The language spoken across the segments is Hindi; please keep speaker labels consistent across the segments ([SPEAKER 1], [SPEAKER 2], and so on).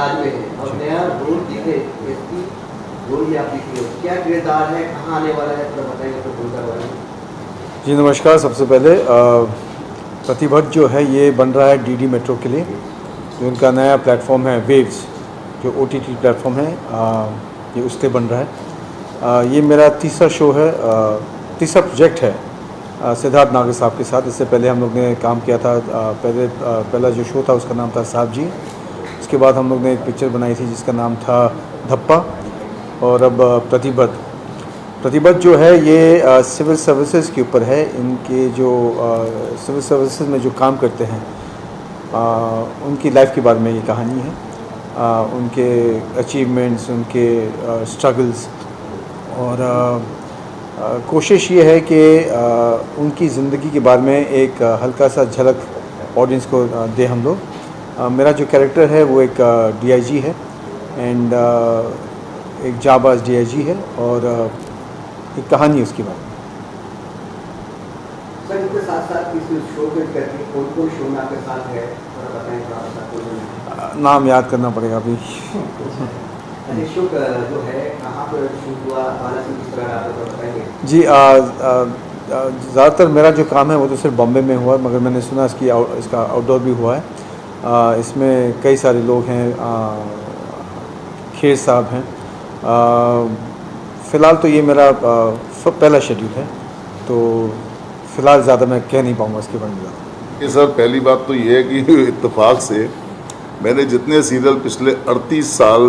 [SPEAKER 1] अंदाज में है और नया रोल की है इसकी रोल भी आप लिखी हो, क्या किरदार है, कहाँ आने वाला है, थोड़ा बताएंगे तो भूलकर वाले।
[SPEAKER 2] जी नमस्कार। सबसे पहले प्रतिबद्ध जो है ये बन रहा है डीडी मेट्रो के लिए, जो उनका नया प्लेटफॉर्म है वेव्स, जो ओटीटी प्लेटफॉर्म है, ये उसके बन रहा है। ये मेरा तीसरा शो है, तीसरा प्रोजेक्ट है सिद्धार्थ नागर साहब के साथ। इससे पहले हम लोग ने काम किया था, पहला जो शो था उसका नाम था साहब जी। उसके बाद हम लोग ने एक पिक्चर बनाई थी जिसका नाम था धप्पा, और अब प्रतिबद्ध जो है ये सिविल सर्विसेज के ऊपर है। इनके जो सिविल सर्विसेज में जो काम करते हैं उनकी लाइफ के बारे में ये कहानी है, उनके अचीवमेंट्स, उनके स्ट्रगल्स, और कोशिश ये है कि उनकी ज़िंदगी के बारे में एक हल्का सा झलक ऑडियंस को दे हम लोग। मेरा जो कैरेक्टर है वो एक डीआईजी है, एंड एक जाबाज डीआईजी है, और एक कहानी है उसके बारे में।
[SPEAKER 1] सर इसके साथ साथ इस शो के करके कौन शो में आपके साथ है, थोड़ा बताएं थोड़ा।
[SPEAKER 2] नाम याद करना पड़ेगा अभी।
[SPEAKER 1] शो जो है कहाँ पर शूट हुआ, बालाजी किस तरह आप बताएंगे।
[SPEAKER 2] जी ज़्यादातर मेरा जो काम है वो तो सिर्फ बॉम्बे में हुआ है, मगर मैंने सुना इसका आउटडोर भी हुआ है। इसमें कई सारे लोग हैं, खेर साहब हैं। फ़िलहाल तो ये मेरा पहला शेड्यूल है, तो फ़िलहाल ज़्यादा मैं कह नहीं पाऊँगा इसके बारे में ज़्यादा।
[SPEAKER 3] सर पहली बात तो ये है कि इत्तेफाक से मैंने जितने सीरियल पिछले 38 साल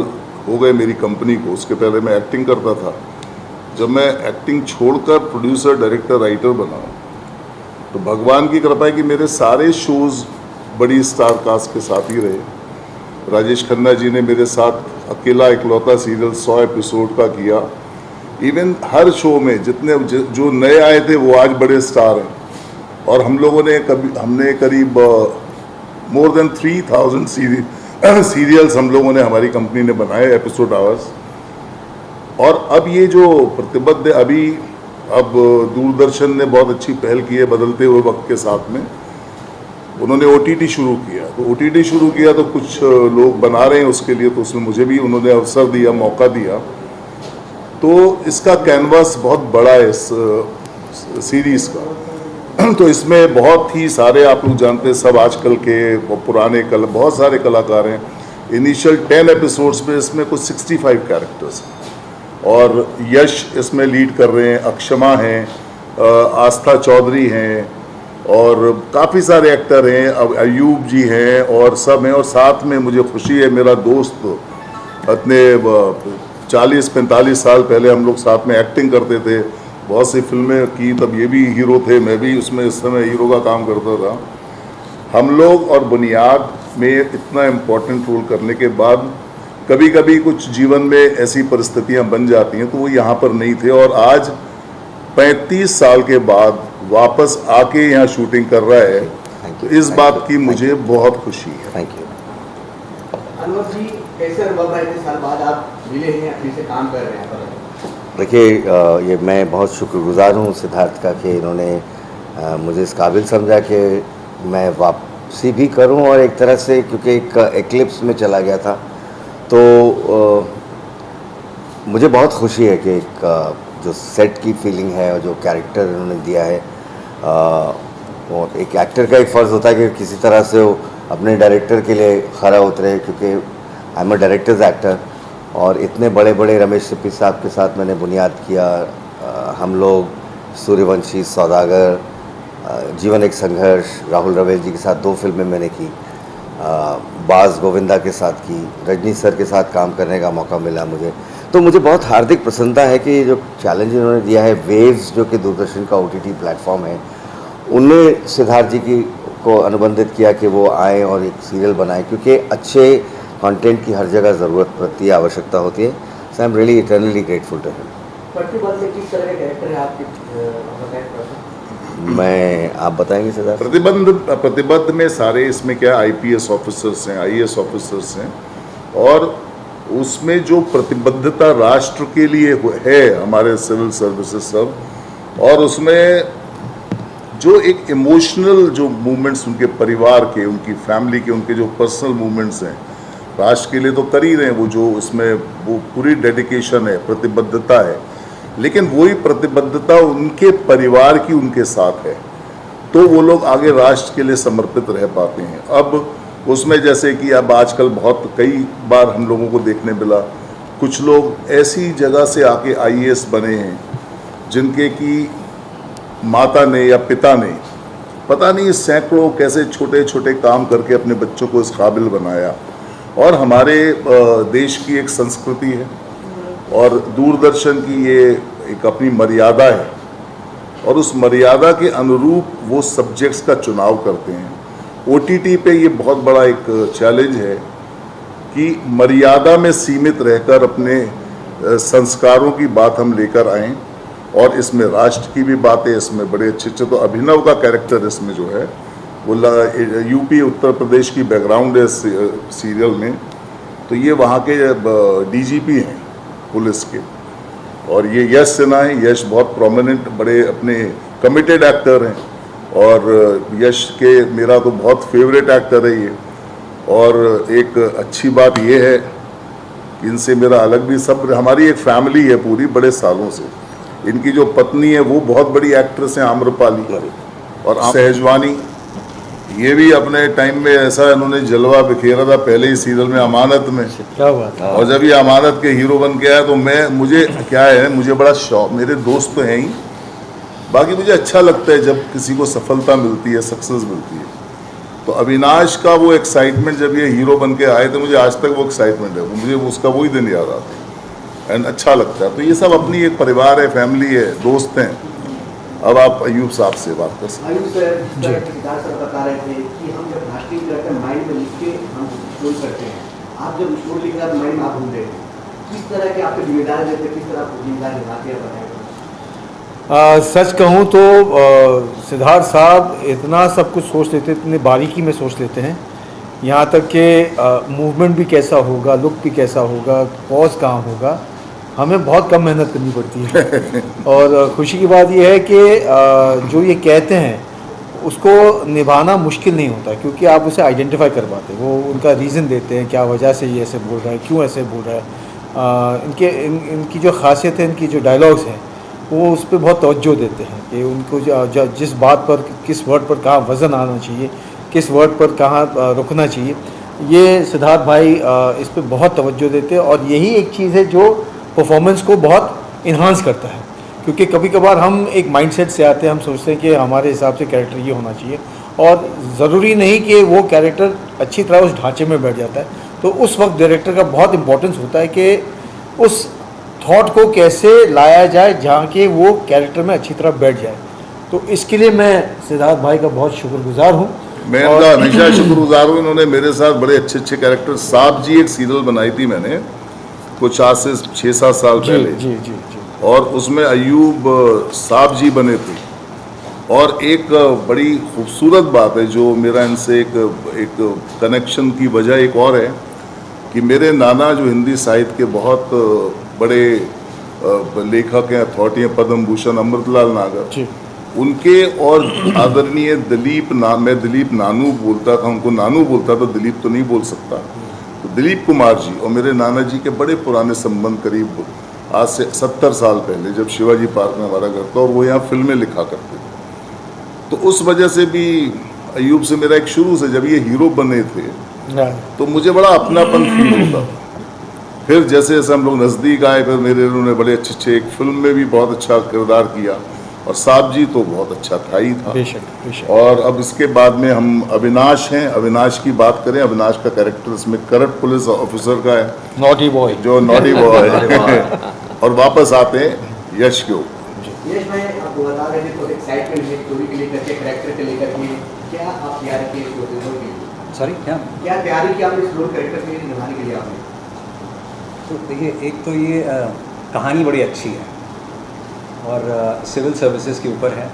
[SPEAKER 3] हो गए मेरी कंपनी को, उसके पहले मैं एक्टिंग करता था। जब मैं एक्टिंग छोड़कर प्रोड्यूसर, डायरेक्टर, राइटर बना, तो भगवान की कृपा है कि मेरे सारे शोज़ बड़ी स्टार कास्ट के साथ ही रहे। राजेश खन्ना जी ने मेरे साथ अकेला इकलौता सीरियल 100 एपिसोड का किया। इवन हर शो में जितने जो नए आए थे वो आज बड़े स्टार हैं, और हम लोगों ने हमने करीब मोर देन 3000 सीरियल्स हम लोगों ने, हमारी कंपनी ने बनाए, एपिसोड आवर्स। और अब ये जो प्रतिबद्ध अभी अब दूरदर्शन ने बहुत अच्छी पहल की है बदलते हुए वक्त के साथ में। उन्होंने ओटीटी शुरू किया, तो ओटीटी शुरू किया तो कुछ लोग बना रहे हैं उसके लिए, तो उसमें मुझे भी उन्होंने अवसर दिया, मौका दिया। तो इसका कैनवास बहुत बड़ा है इस सीरीज़ का। तो इसमें बहुत ही सारे, आप लोग जानते हैं, सब आजकल के पुराने बहुत सारे कलाकार हैं। इनिशियल 10 एपिसोड्स में इसमें कुछ 65 कैरेक्टर्स हैं, और यश इसमें लीड कर रहे हैं, अक्षमा हैं, आस्था चौधरी हैं, और काफ़ी सारे एक्टर हैं, अब अयूब जी हैं, और सब हैं। और साथ में मुझे खुशी है, मेरा दोस्त, इतने 40-45 साल पहले हम लोग साथ में एक्टिंग करते थे, बहुत सी फिल्में की, तब ये भी हीरो थे, मैं भी उसमें इस समय हीरो का काम करता था। हम लोग और बुनियाद में इतना इम्पोर्टेंट रोल करने के बाद कभी कभी कुछ जीवन में ऐसी परिस्थितियां बन जाती हैं, तो वो यहाँ पर नहीं थे, और आज 35 साल के बाद वापस आके यहाँ शूटिंग कर रहा है, तो इस बात की मुझे बहुत खुशी है।
[SPEAKER 1] Thank you. अनवर जी, कैसे अनुभव है, इतने साल बाद आप मिले हैं, अपने से काम कर रहे हैं?
[SPEAKER 4] देखिए, ये मैं बहुत शुक्रगुजार हूँ सिद्धार्थ का कि इन्होंने मुझे इस काबिल समझा कि मैं वापसी भी करूँ, और एक तरह से क्योंकि एक एक्लिप्स में चला गया था, तो मुझे बहुत खुशी है कि एक जो सेट की फीलिंग है और जो कैरेक्टर इन्होंने दिया है, और एक एक्टर का एक फ़र्ज़ होता है कि किसी तरह से वो अपने डायरेक्टर के लिए खरा उतरे, क्योंकि I am a directors actor, और इतने बड़े बड़े रमेश सिप्पी साहब के साथ मैंने बुनियाद किया, हम लोग, सूर्यवंशी, सौदागर, जीवन एक संघर्ष, राहुल रवेल जी के साथ 2 फिल्में मैंने की, बाज गोविंदा के साथ की, रजनी सर के साथ काम करने का मौका मिला मुझे। तो मुझे बहुत हार्दिक प्रसन्नता है कि जो चैलेंज इन्होंने दिया है, वेव्स जो कि दूरदर्शन का OTT प्लेटफॉर्म है, उनने सिद्धार्थ जी को अनुबंधित किया कि वो आए और एक सीरियल बनाएं, क्योंकि अच्छे कंटेंट की हर जगह ज़रूरत पड़ती है, आवश्यकता होती है। So I am really eternally grateful to him.
[SPEAKER 1] प्रतिबद्ध में किस तरह के कैरेक्टर है आपके,
[SPEAKER 4] मैं, आप बताएंगे सिद्धार्थ?
[SPEAKER 3] प्रतिबद्ध में सारे, इसमें क्या IPS ऑफिसर्स हैं, IAS ऑफिसर्स हैं, और उसमें जो प्रतिबद्धता राष्ट्र के लिए है हमारे सिविल सर्विसेज सब, और उसमें जो एक इमोशनल जो मूवमेंट्स उनके परिवार के, उनकी फैमिली के, उनके जो पर्सनल मूवमेंट्स हैं, राष्ट्र के लिए तो कर ही रहे हैं, वो जो इसमें वो पूरी डेडिकेशन है, प्रतिबद्धता है, लेकिन वही प्रतिबद्धता उनके परिवार की उनके साथ है, तो वो लोग आगे राष्ट्र के लिए समर्पित रह पाते हैं। अब उसमें जैसे कि अब आजकल बहुत कई बार हम लोगों को देखने मिला, कुछ लोग ऐसी जगह से आके IAS बने हैं जिनके कि माता ने या पिता ने पता नहीं सैकड़ों कैसे छोटे छोटे काम करके अपने बच्चों को इस काबिल बनाया। और हमारे देश की एक संस्कृति है और दूरदर्शन की ये एक अपनी मर्यादा है, और उस मर्यादा के अनुरूप वो सब्जेक्ट्स का चुनाव करते हैं। OTT पे ये बहुत बड़ा एक चैलेंज है कि मर्यादा में सीमित रहकर अपने संस्कारों की बात हम लेकर आएँ, और इसमें राष्ट्र की भी बात है, इसमें बड़े अच्छे अच्छे, तो अभिनव का कैरेक्टर इसमें जो है वो यूपी उत्तर प्रदेश की बैकग्राउंड है सीरियल में, तो ये वहाँ के DGP हैं पुलिस के, और ये यश सिन्हा है। यश बहुत प्रोमिनेंट बड़े अपने कमिटेड एक्टर हैं, और यश के मेरा तो बहुत फेवरेट एक्टर है ये। और एक अच्छी बात ये है, इनसे मेरा अलग भी, सब हमारी एक फैमिली है पूरी बड़े सालों से। इनकी जो पत्नी है वो बहुत बड़ी एक्ट्रेस है आम्रपाली, और सहजवानी, ये भी अपने टाइम में ऐसा इन्होंने जलवा बिखेरा था पहले ही सीरियल में अमानत में,
[SPEAKER 2] क्या हुआ था?
[SPEAKER 3] और जब ये अमानत के हीरो बन के आया तो मुझे क्या है, मुझे बड़ा शौक, मेरे दोस्त तो हैं ही, बाकी मुझे अच्छा लगता है जब किसी को सफलता मिलती है, सक्सेस मिलती है। तो अविनाश का वो एक्साइटमेंट जब ये हीरो बन के आए तो मुझे आज तक वो एक्साइटमेंट है, मुझे उसका वही दिन याद आता है एंड अच्छा लगता है। तो ये सब अपनी एक परिवार है, फैमिली है, दोस्त हैं। अब आप अयूब साहब से बात कर सकते हैं।
[SPEAKER 1] आयुष सर, सर बता रहे थे कि हम जब राष्ट्रीय करते माइंड में लिख के हम स्टोर करते हैं, आप जब स्टोर लिख रहे हैं माइंड में आप भूल रहे हैं, किस तरह के आपके जिम्मेदारी देते, किस तरह आप जिम्मेदारी निभाते हैं, बताएं।
[SPEAKER 2] सच कहूँ तो सिद्धार्थ साहब इतना सब कुछ सोच लेते, इतने बारीकी में सोच लेते हैं, यहाँ तक कि मूवमेंट भी कैसा होगा, लुक भी कैसा होगा, पॉज कहाँ होगा, हमें बहुत कम मेहनत करनी पड़ती है। और खुशी की बात यह है कि जो ये कहते हैं उसको निभाना मुश्किल नहीं होता, क्योंकि आप उसे आइडेंटिफाई कर पाते, वो उनका रीज़न देते हैं क्या वजह से ये ऐसे बोल रहा है, क्यों ऐसे बोल रहा है। इनकी जो खासियत है, इनकी जो डायलॉग्स हैं वो उस पर बहुत तवज्जो देते हैं कि उनको जिस बात पर, किस वर्ड पर कहाँ वज़न आना चाहिए, किस वर्ड पर कहाँ रुकना चाहिए, ये सिद्धार्थ भाई इस पर बहुत तवज्जो देते हैं। और यही एक चीज़ है जो परफॉर्मेंस को बहुत इन्हांस करता है, क्योंकि कभी कभार हम एक माइंडसेट से आते हैं, हम सोचते हैं कि हमारे हिसाब से कैरेक्टर ये होना चाहिए, और ज़रूरी नहीं कि वो कैरेक्टर अच्छी तरह उस ढांचे में बैठ जाता है। तो उस वक्त डायरेक्टर का बहुत इंपॉर्टेंस होता है कि उस थॉट को कैसे लाया जाए जहाँ के वो कैरेक्टर में अच्छी तरह बैठ जाए। तो इसके लिए मैं सिद्धार्थ भाई का बहुत शुक्रगुजार हूँ।
[SPEAKER 3] मैं इनका हमेशा शुक्रगुजार हूँ, इन्होंने मेरे साथ बड़े अच्छे अच्छे कैरेक्टर, साहब जी एक सीरियल बनाई थी मैंने कुछ आज से 6-7 साल पहले,
[SPEAKER 2] जी।
[SPEAKER 3] और उसमें अयूब साहब जी बने थे। और एक बड़ी खूबसूरत बात है जो मेरा इनसे एक कनेक्शन की वजह एक और है कि मेरे नाना जो हिंदी साहित्य के बहुत बड़े लेखक हैं, अथॉरिटी हैं, पद्म भूषण अमृतलाल नागर, उनके और आदरणीय मैं दिलीप नानू बोलता था, उनको नानू बोलता था, दिलीप तो नहीं बोल सकता, तो दिलीप कुमार जी और मेरे नाना जी के बड़े पुराने संबंध, करीब आज से 70 साल पहले, जब शिवाजी पार्क में हमारा घर था और वो यहाँ फिल्में लिखा करते थे। तो उस वजह से भी अयूब से मेरा एक शुरू से, जब ये हीरो बने थे तो मुझे बड़ा अपनापन फील होता था। फिर जैसे जैसे हम लोग नज़दीक आए, फिर उन्होंने बड़े अच्छे अच्छे एक फिल्म में भी बहुत अच्छा किरदार किया, और साहब जी तो बहुत अच्छा था ही था।
[SPEAKER 2] बेशक।
[SPEAKER 3] और अब इसके बाद में हम अविनाश हैं, अविनाश की बात करें, अविनाश का कैरेक्टर इसमें करप्ट पुलिस ऑफिसर का है,
[SPEAKER 2] नॉटी बॉय,
[SPEAKER 3] जो नॉटी बॉय है। और वापस आते हैं यश के ऊपर।
[SPEAKER 1] यश भाई, आपको बता रहे थे तो एक्साइटमेंट है स्टोरी के लेकर के, कैरेक्टर के लेकर के, क्या आप तैयारी की इस रोल के लिए?
[SPEAKER 5] सॉरी, क्या
[SPEAKER 1] तैयारी की आपने इस रोल कैरेक्टर के लिए निभाने के लिए आपने?
[SPEAKER 5] तो देखिए, एक तो ये कहानी बड़ी अच्छी है और सिविल सर्विसेज के ऊपर है।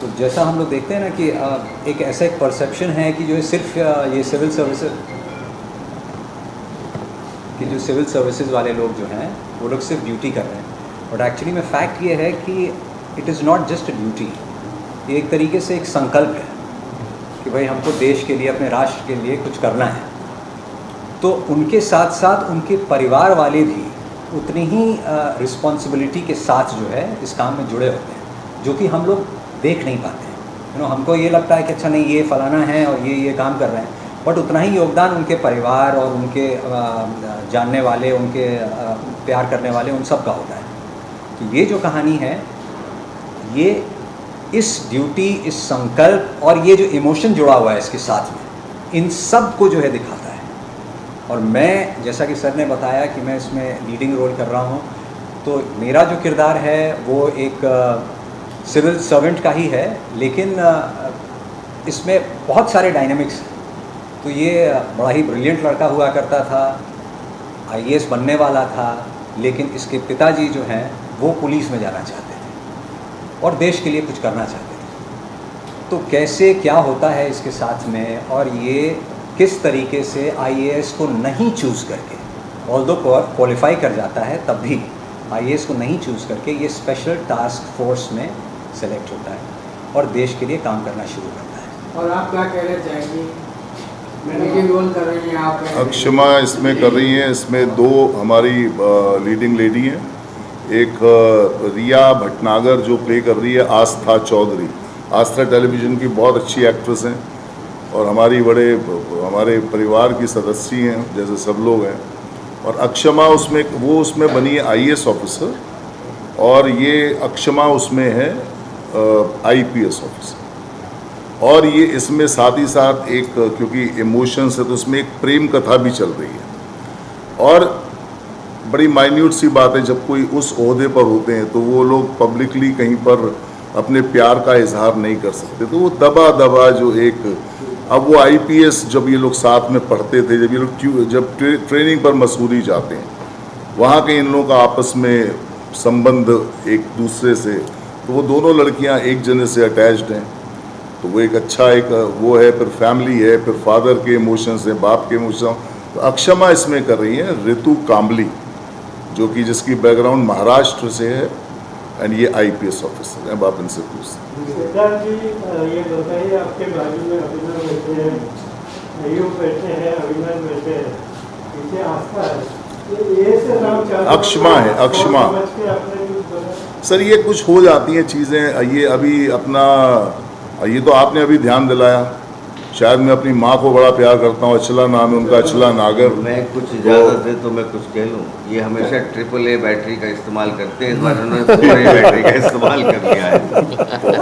[SPEAKER 5] तो जैसा हम लोग देखते हैं ना कि एक ऐसा एक परसेप्शन है कि जो सिर्फ ये सिविल सर्विसेज वाले लोग जो हैं वो लोग सिर्फ ड्यूटी कर रहे हैं, बट एक्चुअली में फैक्ट ये है कि it is not just a duty, ये एक तरीके से एक संकल्प है कि भाई हमको देश के लिए, अपने राष्ट्र के लिए कुछ करना है। तो उनके साथ साथ उनके परिवार वाले भी उतनी ही रिस्पॉन्सिबिलिटी के साथ जो है इस काम में जुड़े होते हैं, जो कि हम लोग देख नहीं पाते हैं। हमको ये लगता है कि अच्छा नहीं ये फलाना है और ये काम कर रहे हैं, बट उतना ही योगदान उनके परिवार और उनके जानने वाले, उनके प्यार करने वाले, उन सब का होता है। तो ये जो कहानी है, ये इस ड्यूटी, इस संकल्प और ये जो इमोशन जुड़ा हुआ है इसके साथ में, इन सब को जो है दिखाता है। और मैं, जैसा कि सर ने बताया कि मैं इसमें लीडिंग रोल कर रहा हूँ, तो मेरा जो किरदार है वो एक सिविल सर्वेंट का ही है, लेकिन इसमें बहुत सारे डायनेमिक्स हैं। तो ये बड़ा ही ब्रिलियंट लड़का हुआ करता था, IAS बनने वाला था, लेकिन इसके पिताजी जो हैं वो पुलिस में जाना चाहते थे और देश के लिए कुछ करना चाहते थे। तो कैसे क्या होता है इसके साथ में, और ये किस तरीके से IAS को नहीं चूज़ करके, ऑल्दो क्वालिफाई कर जाता है तब भी IAS को नहीं चूज़ करके ये स्पेशल टास्क फोर्स में सेलेक्ट होता है और देश के लिए काम करना शुरू करता है।
[SPEAKER 6] और आप क्या कहना चाहेंगे? लीडिंग रोल कर रही हैं आप।
[SPEAKER 3] अक्षमा इसमें कर रही हैं। इसमें 2 हमारी लीडिंग लेडी हैं। एक रिया भटनागर जो प्ले कर रही है आस्था चौधरी। आस्था टेलीविज़न की बहुत अच्छी एक्ट्रेस हैं और हमारे परिवार की सदस्य हैं, जैसे सब लोग हैं। और अक्षमा उसमें बनी है IAS ऑफिसर, और ये अक्षमा उसमें है IPS ऑफिसर। और ये इसमें साथ ही साथ एक, क्योंकि इमोशंस है तो उसमें एक प्रेम कथा भी चल रही है। और बड़ी माइन्यूट सी बात है, जब कोई उस ओहदे पर होते हैं तो वो लोग पब्लिकली कहीं पर अपने प्यार का इजहार नहीं कर सकते, तो वो दबा जो एक, अब वो IPS जब ये लोग साथ में पढ़ते थे, जब ये लोग जब ट्रेनिंग पर मसूरी जाते हैं, वहाँ के इन लोगों का आपस में संबंध एक दूसरे से, तो वो दोनों लड़कियाँ एक जने से अटैच्ड हैं, तो वो एक अच्छा एक वो है। फिर फैमिली है, फिर फादर के इमोशंस हैं, बाप के इमोशंस। तो अक्षमा इसमें कर रही हैं ऋतु काम्बली, जो कि जिसकी बैकग्राउंड महाराष्ट्र से है, एंड ये IPS ऑफिसर हैं। आप इनसे पूछते
[SPEAKER 7] सिद्धार्थ जी, ये बताइए, आपके बाजू में अभिनव बैठे हैं, अयूब बैठे हैं, अभिनव बैठे हैं, पीछे आस्था है, ये से नाम
[SPEAKER 3] अक्षमा है, अक्षमा। सर ये कुछ हो जाती हैं चीज़ें, ये अभी अपना, ये तो आपने अभी ध्यान दिलाया, शायद मैं अपनी माँ को बड़ा प्यार करता हूँ, अचला नाम है उनका, अचला नागर।
[SPEAKER 4] मैं कुछ इजाज़त है तो मैं कुछ कह लूँ। ये हमेशा AAA बैटरी का इस्तेमाल करते हैं, इस बार उन्होंने AA बैटरी का इस्तेमाल कर लिया है।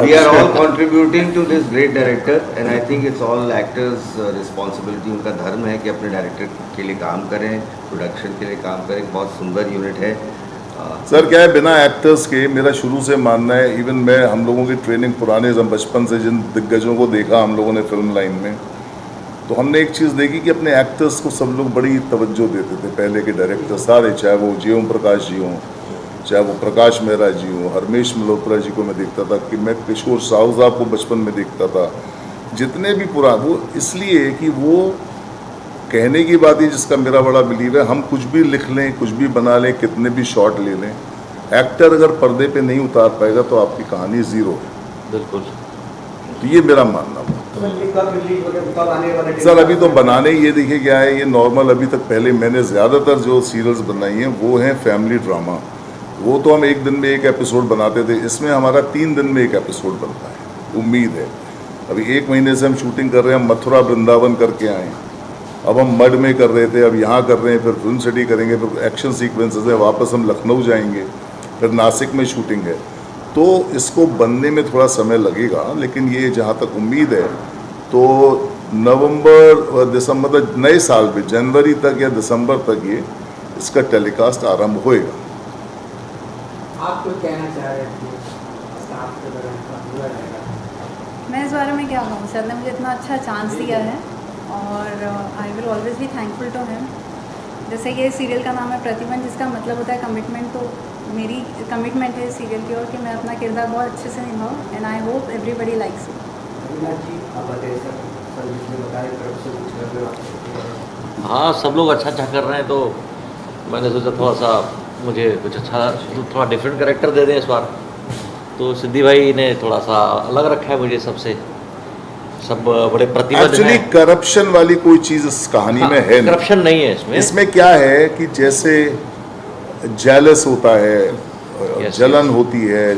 [SPEAKER 4] We are all contributing to this great director, and I think it's all actors responsibility. उनका धर्म है कि अपने डायरेक्टर के लिए काम करें, प्रोडक्शन के लिए काम करें। बहुत सुंदर यूनिट है।
[SPEAKER 3] सर क्या है, बिना एक्टर्स के मेरा शुरू से मानना है, इवन मैं, हम लोगों की ट्रेनिंग पुराने, हम बचपन से जिन दिग्गजों को देखा हम लोगों ने फिल्म लाइन में, तो हमने एक चीज़ देखी कि अपने एक्टर्स को सब लोग बड़ी तवज्जो देते थे। पहले के डायरेक्टर सारे, चाहे वो ओम प्रकाश जी हों, चाहे वो प्रकाश मेहरा जी हों, हरमेश मल्होत्रा जी को मैं देखता था, कि मैं किशोर साहू साहब को बचपन में देखता था, जितने भी पुराने, वो इसलिए कि वो कहने की बात है, जिसका मेरा बड़ा बिलीव है, हम कुछ भी लिख लें, कुछ भी बना लें, कितने भी शॉट ले लें, एक्टर अगर पर्दे पे नहीं उतार पाएगा तो आपकी कहानी ज़ीरो है।
[SPEAKER 4] बिल्कुल,
[SPEAKER 3] तो ये मेरा मानना है। सर अभी तो बनाने, ये देखिए क्या है, ये नॉर्मल अभी तक, पहले मैंने ज़्यादातर जो सीरियल्स बनाई हैं वो हैं फैमिली ड्रामा। वो तो हम एक दिन में एक एपिसोड बनाते थे, इसमें हमारा 3 दिन में एक एपिसोड बनता है। उम्मीद है, अभी 1 महीने से हम शूटिंग कर रहे हैं। हम मथुरा वृंदावन करके आए हैं, अब हम मड में कर रहे थे, अब यहाँ कर रहे हैं, फिर फिल्म सिटी करेंगे, फिर एक्शन सीक्वेंसेस है, वापस हम लखनऊ जाएंगे, फिर नासिक में शूटिंग है। तो इसको बनने में थोड़ा समय लगेगा, लेकिन ये जहाँ तक उम्मीद है तो नवंबर दिसंबर तक, नए साल में जनवरी तक या दिसंबर तक ये इसका टेलीकास्ट आरंभ होएगा।
[SPEAKER 6] आप कुछ कहना चाह रहे थे स्टाफ के बारे में, पूरा रहेगा?
[SPEAKER 8] मैं इस बारे में क्या कहूँ, सर ने मुझे इतना अच्छा चांस दिया है और I will always be thankful to him. जैसे कि सीरियल का नाम है प्रतिबंध, जिसका मतलब होता है कमिटमेंट, तो मेरी कमिटमेंट है सीरियल की ओर कि मैं अपना किरदार बहुत अच्छे से निभाऊँ, and I hope everybody likes it.
[SPEAKER 9] हाँ, सब लोग अच्छा कर रहे हैं, तो मैंने सोचा थोड़ा सा मुझे कुछ अच्छा, थोड़ा डिफरेंट कैरेक्टर दे दें इस बार। तो सिद्धि भाई ने थोड़ा सा अलग रखा है मुझे सबसे, सब बड़े प्रतिबद्ध
[SPEAKER 3] एक्चुअली
[SPEAKER 9] हैं।
[SPEAKER 3] करप्शन वाली कोई चीज इस कहानी में है नहीं।
[SPEAKER 9] करप्शन नहीं है इसमें।
[SPEAKER 3] इसमें क्या है कि जैसे जेलस होता है, जलन होती है,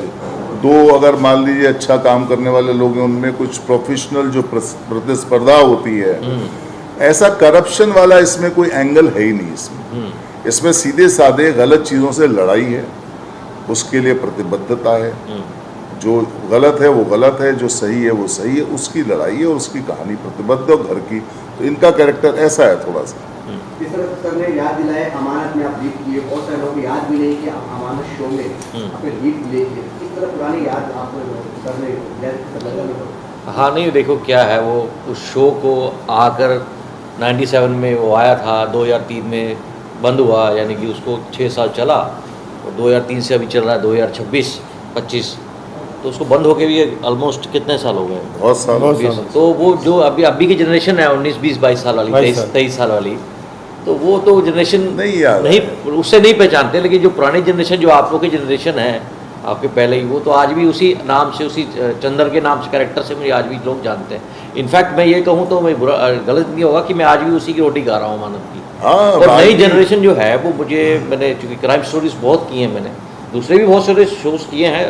[SPEAKER 3] दो अगर मान लीजिए अच्छा काम करने वाले लोग हैं, उनमें कुछ प्रोफेशनल जो प्रतिस्पर्धा होती है, ऐसा करप्शन वाला इसमें कोई एंगल है ही नहीं। इसमें सीधे साधे गलत चीज़ों से लड़ाई है, उसके लिए प्रतिबद्धता है, जो गलत है वो गलत है, जो सही है वो सही है, उसकी लड़ाई है और उसकी कहानी प्रतिबद्ध है घर की। तो इनका कैरेक्टर ऐसा है थोड़ा सा।
[SPEAKER 1] जिस तरह सर ने याद दिलाया अमानत में आप लीड किए, बहुत सारे लोगों को याद भी नहीं कि आप अमानत शो में आपने लीड प्ले किए, इस तरह पुरानी याद आप सर ने।
[SPEAKER 9] हाँ नहीं देखो क्या है, वो उस शो को आकर 97 में वो आया था, 2003 में बंद हुआ, यानी कि उसको 6 साल चला और 2003 से अभी चल रहा है 2026-25, तो उसको बंद होके भी ऑलमोस्ट कितने साल हो गए?
[SPEAKER 3] बहुत साल।
[SPEAKER 9] तो वो जो अभी की जनरेशन है 19, 20, 22 साल वाली, 23 साल वाली, तो वो तो जनरेशन नहीं उससे नहीं पहचानते, लेकिन जो पुरानी जनरेशन जो आप लोग की जनरेशन है आपके पहले ही, वो तो आज भी उसी नाम से, उसी चंदर के नाम से, कैरेक्टर से मुझे आज भी लोग जानते हैं। इनफैक्ट मैं ये कहूँ तो मैं गलत नहीं होगा कि मैं आज भी उसी की रोटी खा रहा हूँ मानव की। और नई जनरेशन जो है वो मैंने चूँकि क्राइम स्टोरीज बहुत की हैं, मैंने दूसरे भी बहुत सारे शोज़ किए हैं,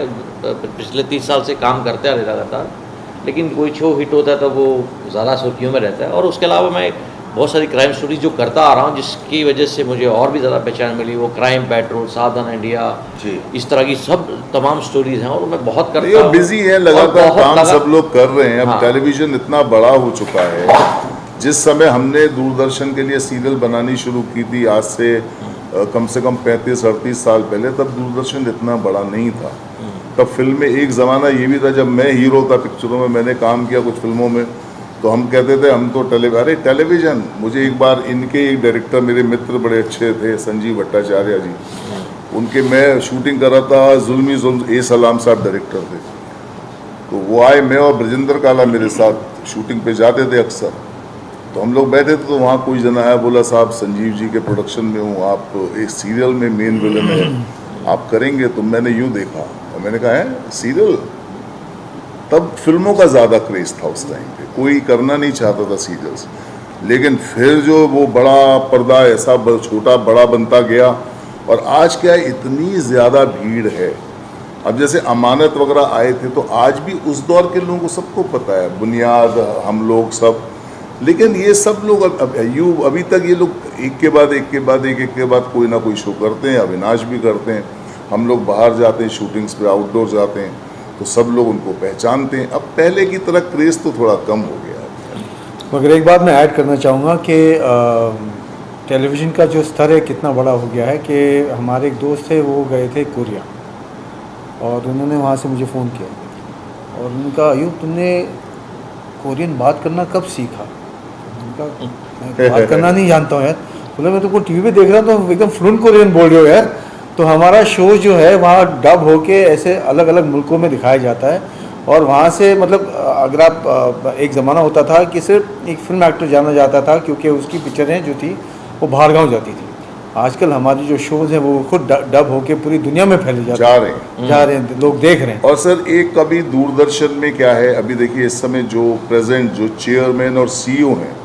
[SPEAKER 9] पिछले 30 साल से काम करते आ रहे लगातार, लेकिन कोई शो हिट होता है तो वो ज़्यादा सुर्खियों में रहता है। और उसके अलावा मैं बहुत सारी क्राइम स्टोरीज जो करता आ रहा हूँ, जिसकी वजह से मुझे और भी ज़्यादा पहचान मिली, वो क्राइम पेट्रोल, सावधान इंडिया, इस तरह की सब तमाम स्टोरीज हैं और मैं बहुत करता हूँ।
[SPEAKER 3] बिजी है, लगातार काम सब लोग कर रहे हैं। अब टेलीविज़न इतना बड़ा हो चुका है, जिस समय हमने दूरदर्शन के लिए सीरियल बनानी शुरू की थी आज से कम 35-38 साल पहले, तब दूरदर्शन इतना बड़ा नहीं था। तब फिल्में, एक ज़माना ये भी था जब मैं हीरो था पिक्चरों में, मैंने काम किया कुछ फिल्मों में, तो हम कहते थे हम तो टेलीविज़न। मुझे एक बार इनके एक डायरेक्टर, मेरे मित्र बड़े अच्छे थे, संजीव भट्टाचार्य जी, उनके मैं शूटिंग कर रहा था, जुल्मी जुल्म ए सलाम साहब डायरेक्टर थे, तो वो आए, मैं और ब्रजेंद्र काला मेरे साथ शूटिंग पे जाते थे अक्सर। तो हम लोग बैठे थे, तो वहाँ कोई जना आया, बोला साहब संजीव जी के प्रोडक्शन में हूँ, आप एक सीरियल में मेन विलन है, आप करेंगे? तो मैंने यूँ देखा और मैंने कहा है सीरियल। तब फिल्मों का ज़्यादा क्रेज़ था उस टाइम पे, कोई करना नहीं चाहता था सीरियल्स। लेकिन फिर जो वो बड़ा पर्दा ऐसा छोटा बड़ा बनता गया, और आज क्या है, इतनी ज़्यादा भीड़ है। अब जैसे अमानत वगैरह आए थे, तो आज भी उस दौर के लोगों को सबको पता है, बुनियाद, हम लोग सब। लेकिन ये सब लोग अभी तक ये लोग एक के बाद एक कोई ना कोई शो करते हैं। अविनाश भी करते हैं, हम लोग बाहर जाते हैं शूटिंग्स पे, आउटडोर जाते हैं, तो सब लोग उनको पहचानते हैं। अब पहले की तरह क्रेज़ तो थोड़ा कम हो गया है।
[SPEAKER 2] मगर एक बात मैं ऐड करना चाहूँगा कि टेलीविज़न का जो स्तर है कितना बड़ा हो गया है कि हमारे एक दोस्त थे, वो गए थे कोरिया, और उन्होंने वहाँ से मुझे फ़ोन किया और उन्होंने कहा अयूब तुमने कोरियन बात करना कब सीखा? उनका मैं बात करना नहीं जानता हूँ यार। बोले मैं तुमको टीवी पे देख रहा हूँ तो एकदम फ्लुएंट कोरियन बोल रहे हो यार। तो हमारा शो जो है वहाँ डब होके ऐसे अलग अलग मुल्कों में दिखाया जाता है, और वहाँ से मतलब अगर आप एक ज़माना होता था कि सिर्फ एक फिल्म एक्टर जाना जाता था क्योंकि उसकी पिक्चरें जो थी वो बाहर गाँव जाती थी। आजकल हमारी जो शोज़ हैं वो खुद डब होके पूरी दुनिया में फैले जा रहे हैं, लोग देख रहे हैं।
[SPEAKER 3] और सर एक कभी दूरदर्शन में क्या है, अभी देखिए इस समय जो प्रेजेंट जो चेयरमैन और सीईओ हैं,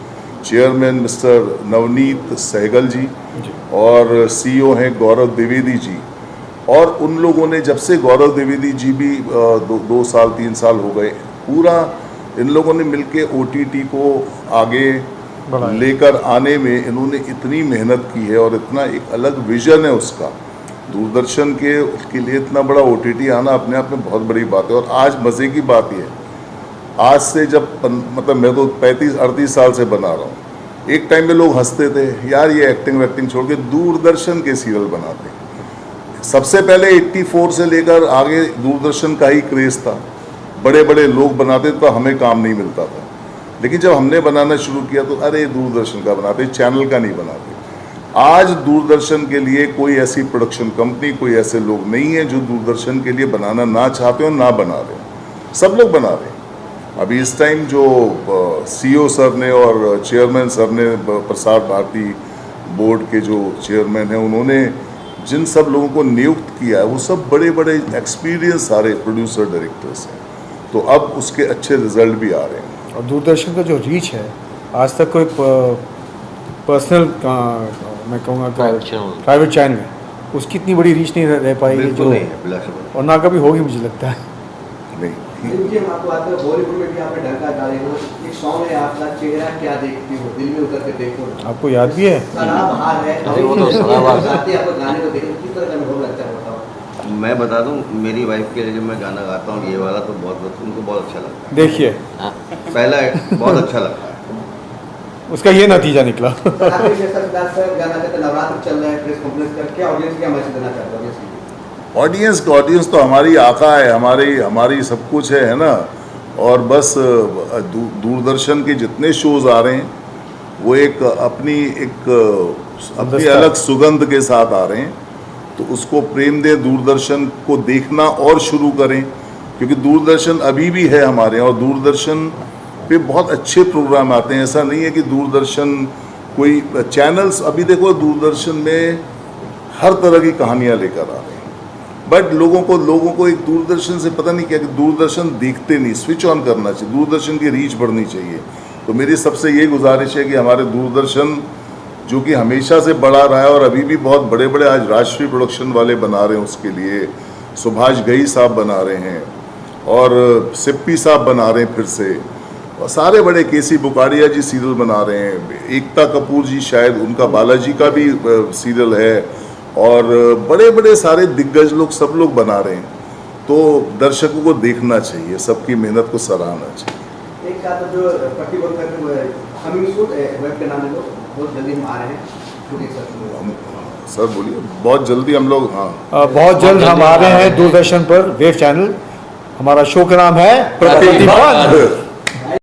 [SPEAKER 3] चेयरमैन मिस्टर नवनीत सहगल जी और सीईओ हैं गौरव द्विवेदी जी, और उन लोगों ने जब से गौरव द्विवेदी जी भी 2 साल 3 साल हो गए, पूरा इन लोगों ने मिलके OTT को आगे लेकर आने में इन्होंने इतनी मेहनत की है और इतना एक अलग विजन है उसका। दूरदर्शन के लिए इतना बड़ा OTT आना अपने आप में बहुत बड़ी बात है। और आज मज़े की बात यह है, आज से जब मतलब मैं तो 35-38 साल से बना रहा हूँ, एक टाइम में लोग हंसते थे यार ये एक्टिंग वैक्टिंग छोड़ के दूरदर्शन के सीरियल बनाते। सबसे पहले 84 से लेकर आगे दूरदर्शन का ही क्रेज़ था, बड़े बड़े लोग बनाते तो हमें काम नहीं मिलता था। लेकिन जब हमने बनाना शुरू किया तो अरे दूरदर्शन का बनाते, चैनल का नहीं बनाते। आज दूरदर्शन के लिए कोई ऐसी प्रोडक्शन कंपनी, कोई ऐसे लोग नहीं है जो दूरदर्शन के लिए बनाना ना चाहते हो ना बना रहे, सब लोग बना रहे हैं। अभी इस टाइम जो सीईओ सर ने और चेयरमैन सर ने, प्रसार भारती बोर्ड के जो चेयरमैन हैं, उन्होंने जिन सब लोगों को नियुक्त किया है वो सब बड़े बड़े एक्सपीरियंस सारे प्रोड्यूसर डायरेक्टर्स हैं, तो अब उसके अच्छे रिजल्ट भी आ रहे हैं।
[SPEAKER 2] और दूरदर्शन का जो रीच है, आज तक कोई पर्सनल मैं कहूँगा प्राइवेट चैनल उसकी इतनी बड़ी रीच नहीं रह पाएगी जो और ना कभी होगी मुझे लगता है।
[SPEAKER 1] मुझे आपको आता है बॉलीवुड में भी आपने डंका डाले हो, एक सॉन्ग है आपका चेहरा क्या देखती हो, दिल में उतर के देखो,
[SPEAKER 2] आपको याद भी है?
[SPEAKER 1] शराब हार है,
[SPEAKER 9] वो तो शराब
[SPEAKER 1] गाते आपको गाने को देख किस तरह का अनुभव लगता है बताओ।
[SPEAKER 4] मैं बता दूं, मेरी वाइफ के लिए जब मैं गाना गाता हूँ ये वाला, तो बहुत उनको बहुत अच्छा लगता है।
[SPEAKER 2] देखिए
[SPEAKER 4] पहला बहुत अच्छा लगता है,
[SPEAKER 2] उसका ये नतीजा निकला।
[SPEAKER 1] गाना कहते नवरात्र चल रहा है, प्रेस कॉन्फ्रेंस कर क्या ऑडियंस क्या मैसेज देना चाहते हो?
[SPEAKER 3] ऑडियंस तो हमारी आका है, हमारी सब कुछ है ना। और बस दूरदर्शन के जितने शोज आ रहे हैं वो अपनी अलग सुगंध के साथ आ रहे हैं, तो उसको प्रेम दे, दूरदर्शन को देखना और शुरू करें, क्योंकि दूरदर्शन अभी भी है हमारे यहाँ और दूरदर्शन पे बहुत अच्छे प्रोग्राम आते हैं। ऐसा नहीं है कि दूरदर्शन कोई चैनल्स, अभी देखो दूरदर्शन में हर तरह की कहानियाँ लेकर आ रहे हैं, बट लोगों को एक दूरदर्शन से पता नहीं क्या कि दूरदर्शन देखते नहीं, स्विच ऑन करना चाहिए, दूरदर्शन की रीच बढ़नी चाहिए। तो मेरी सबसे ये गुजारिश है कि हमारे दूरदर्शन जो कि हमेशा से बढ़ा रहा है और अभी भी बहुत बड़े बड़े आज राष्ट्रीय प्रोडक्शन वाले बना रहे हैं, उसके लिए सुभाष घई साहब बना रहे हैं और सिप्पी साहब बना रहे हैं फिर से, और सारे बड़े केसी बुकाड़िया जी सीरियल बना रहे हैं, एकता कपूर जी शायद उनका बालाजी का भी सीरियल है, और बड़े बड़े सारे दिग्गज लोग सब लोग बना रहे हैं। तो दर्शकों को देखना चाहिए, सबकी मेहनत को सराहना चाहिए।
[SPEAKER 1] एक साथ जो प्रतिबंध करके हमिंग सूट वेब के नाम में बहुत जल्दी हम आ रहे हैं,
[SPEAKER 3] सर बोलिए। बहुत जल्दी हम लोग, हाँ
[SPEAKER 2] बहुत जल्द हम आ रहे हैं दूरदर्शन पर वेव चैनल। हमारा शो का नाम है प्रतिबंध।